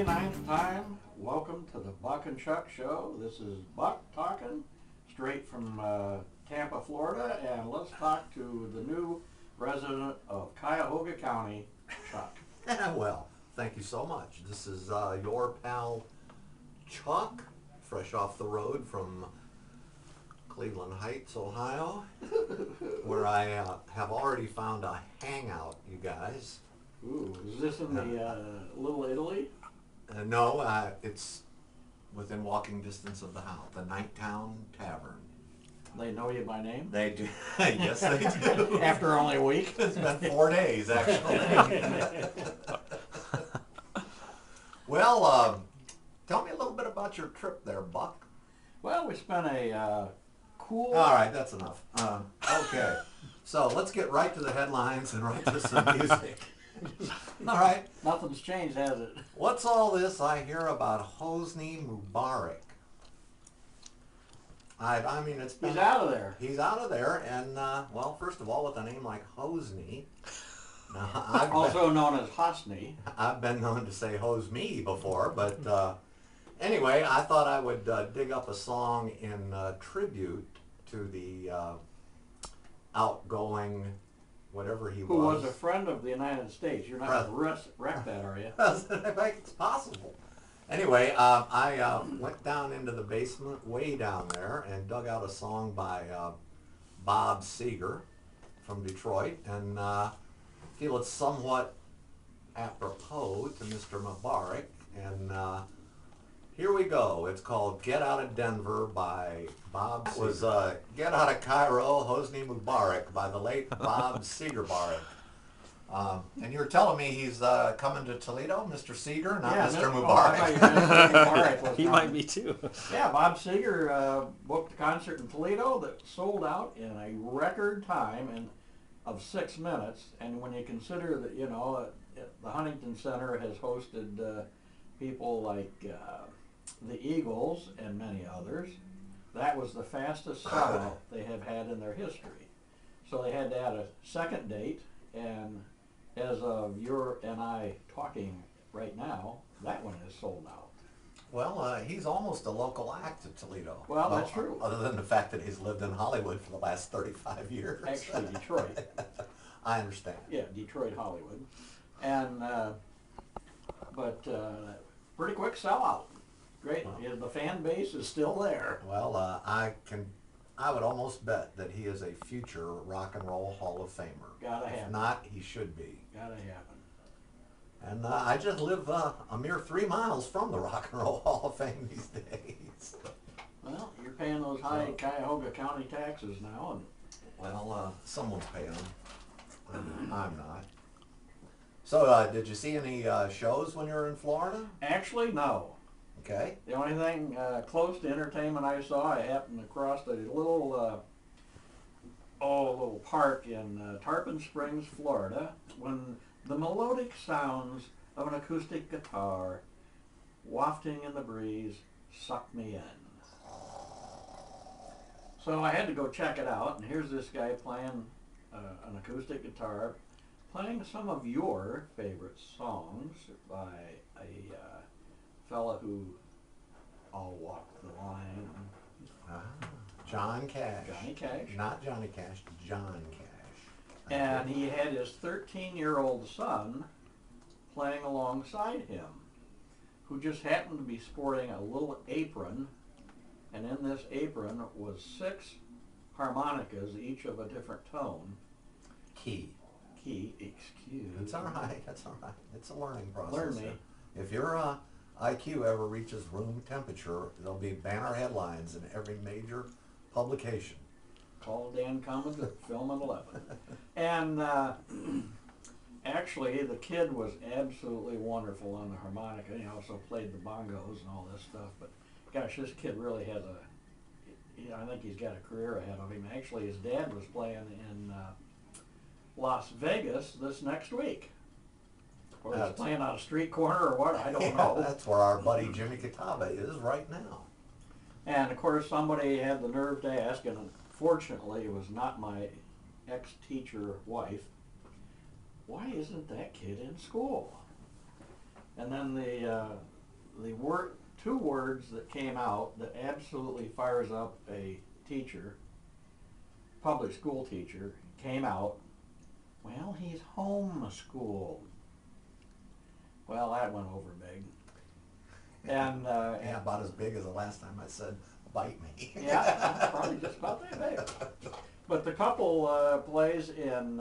39th time. Welcome to the Buck and Chuck Show. This is Buck talking straight from Tampa, Florida, and let's talk to the new resident of Cuyahoga County, Chuck. Well, thank you so much. This is your pal Chuck, fresh off the road from Cleveland Heights, Ohio, where I have already found a hangout, you guys. Ooh, is this in the Little Italy? No, it's within walking distance of the house, the Nighttown Tavern. They know you by name? They do. Yes, they do. After only a week? It's been 4 days, actually. Well, tell me a little bit about your trip there, Buck. Well, we spent a cool... All right, that's enough. Okay, so let's get right to the headlines and right to some music. All right. Nothing's changed, has it? What's all this I hear about Hosni Mubarak? I mean, it's been... He's out of there. He's out of there, and, well, first of all, with a name like Hosni... Also known as Hosni. I've been known to say hose me before, but anyway, I thought I would dig up a song in tribute to the outgoing... whatever he Who was a friend of the United States. You're not going to wreck that, are you? It's possible. Anyway, I went down into the basement, way down there, and dug out a song by Bob Seger from Detroit, and feel it's somewhat apropos to Mr. Mubarak, and here we go. It's called Get Out of Denver by Bob Seger. It was Get Out of Cairo, Hosni Mubarak by the late Bob Seger. And you're telling me he's coming to Toledo, Mr. Seger, not Mr. Mubarak? He might be too. Yeah, Bob Seger booked a concert in Toledo that sold out in a record time of 6 minutes. And when you consider that, you know, the Huntington Center has hosted people like the Eagles and many others, that was the fastest sellout they have had in their history. So they had to add a second date, and as of you and I talking right now, that one is sold out. Well, he's almost a local act of Toledo. Well, that's true. Other than the fact that he's lived in Hollywood for the last 35 years. Actually, Detroit. I understand. Yeah, Detroit, Hollywood. And, but pretty quick sellout. Great. Yeah, the fan base is still there. Well, I would almost bet that he is a future Rock and Roll Hall of Famer. Gotta happen. If not, he should be. Gotta happen. And I just live a mere 3 miles from the Rock and Roll Hall of Fame these days. Well, you're paying those high Cuyahoga County taxes now, and well, someone's paying them. I'm not. So, did you see any shows when you were in Florida? actually, no. Okay. The only thing close to entertainment I saw, I happened across a little little park in Tarpon Springs, Florida, when the melodic sounds of an acoustic guitar wafting in the breeze sucked me in. So I had to go check it out, and here's this guy playing an acoustic guitar, playing some of your favorite songs by a fella who all walked the line. John Cash. Johnny Cash. Not Johnny Cash, John Cash. And he had his 13-year-old son playing alongside him, who just happened to be sporting a little apron, and in this apron was 6 harmonicas, each of a different tone. Key. Excuse. It's all right. That's all right. It's a learning process. Learn me. If your IQ ever reaches room temperature, there'll be banner headlines in every major publication. Call Dan Cummins at Film at 11. And actually, the kid was absolutely wonderful on the harmonica. He also played the bongos and all this stuff. But gosh, this kid really has I think he's got a career ahead of him. Actually, his dad was playing in Las Vegas this next week. Or he's playing on a street corner or what, I don't know. That's where our buddy Jimmy Catawba is right now. And of course somebody had the nerve to ask, and unfortunately it was not my ex-teacher wife, why isn't that kid in school? And then the two words that came out that absolutely fires up a teacher, public school teacher, came out, well, he's homeschooled. Well, that went over big. And Yeah, about as big as the last time I said, bite me. yeah, probably just about that big. But the couple plays in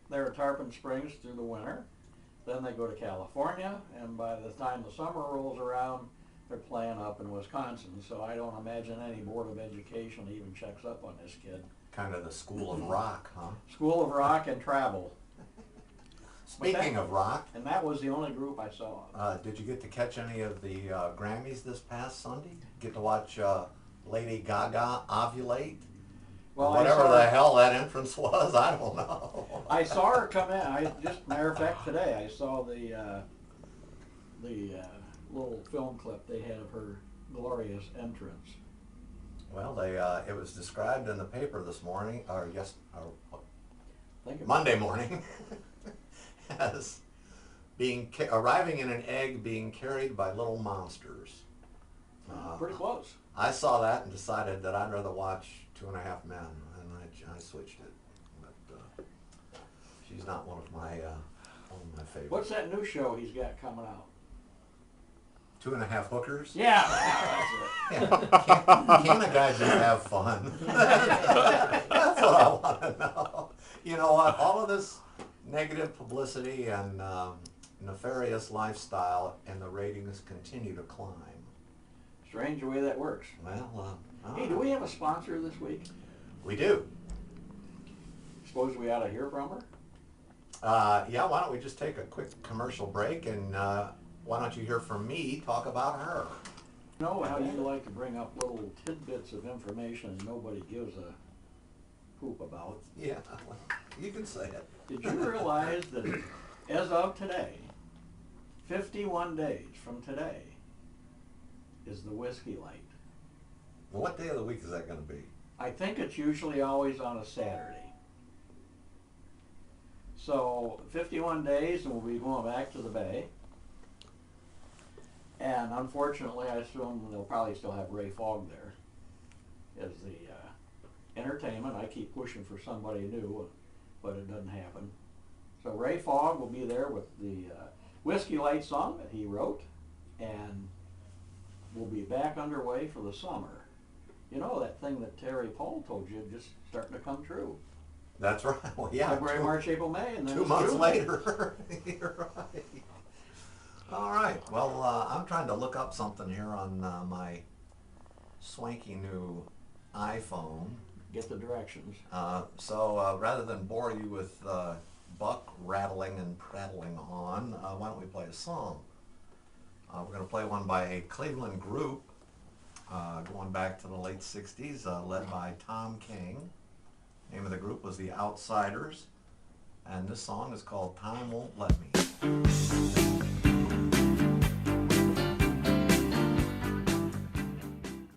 there at Tarpon Springs through the winter. Then they go to California, and by the time the summer rolls around, they're playing up in Wisconsin. So I don't imagine any Board of Education even checks up on this kid. Kind of the School of Rock, huh? School of Rock and Travel. Speaking of rock, And that was the only group I saw. did you get to catch any of the Grammys this past Sunday? Get to watch Lady Gaga ovulate? Well, Whatever the hell that entrance was, I don't know. I saw her come in. Matter of fact, today I saw the little film clip they had of her glorious entrance. Well, it was described in the paper this morning, or Think about Monday morning, as arriving in an egg being carried by little monsters. Pretty close. I saw that and decided that I'd rather watch 2.5 Men, and I switched it. But she's not one of my favorites. What's that new show he's got coming out? 2.5 Hookers? Yeah, that's it. Yeah. Can a guy just have fun? That's what I want to know. You know what? All of this negative publicity and nefarious lifestyle, and the ratings continue to climb. Strange the way that works. Well, Hey, do we have a sponsor this week? We do. Suppose we ought to hear from her? Yeah, why don't we just take a quick commercial break, and why don't you hear from me talk about her? You know how you like to bring up little tidbits of information nobody gives a poop about. Yeah, well, you can say it. Did you realize that as of today, 51 days from today, is the Whiskey Light? Well, what day of the week is that going to be? I think it's usually always on a Saturday. So 51 days and we'll be going back to the Bay. And unfortunately, I assume they'll probably still have Ray Fogg there as the entertainment. I keep pushing for somebody new, but it doesn't happen. So Ray Fogg will be there with the Whiskey Light song that he wrote, and we'll be back underway for the summer. You know, that thing that Terry Paul told you just starting to come true. That's right. Well, yeah. February, March, April, May, and then 2 months June. later. You're right. All right. Well, I'm trying to look up something here on my swanky new iPhone. Get the directions. So rather than bore you with Buck rattling and prattling on, why don't we play a song? We're going to play one by a Cleveland group going back to the late 60s, led by Tom King. Name of the group was The Outsiders, and this song is called Time Won't Let Me.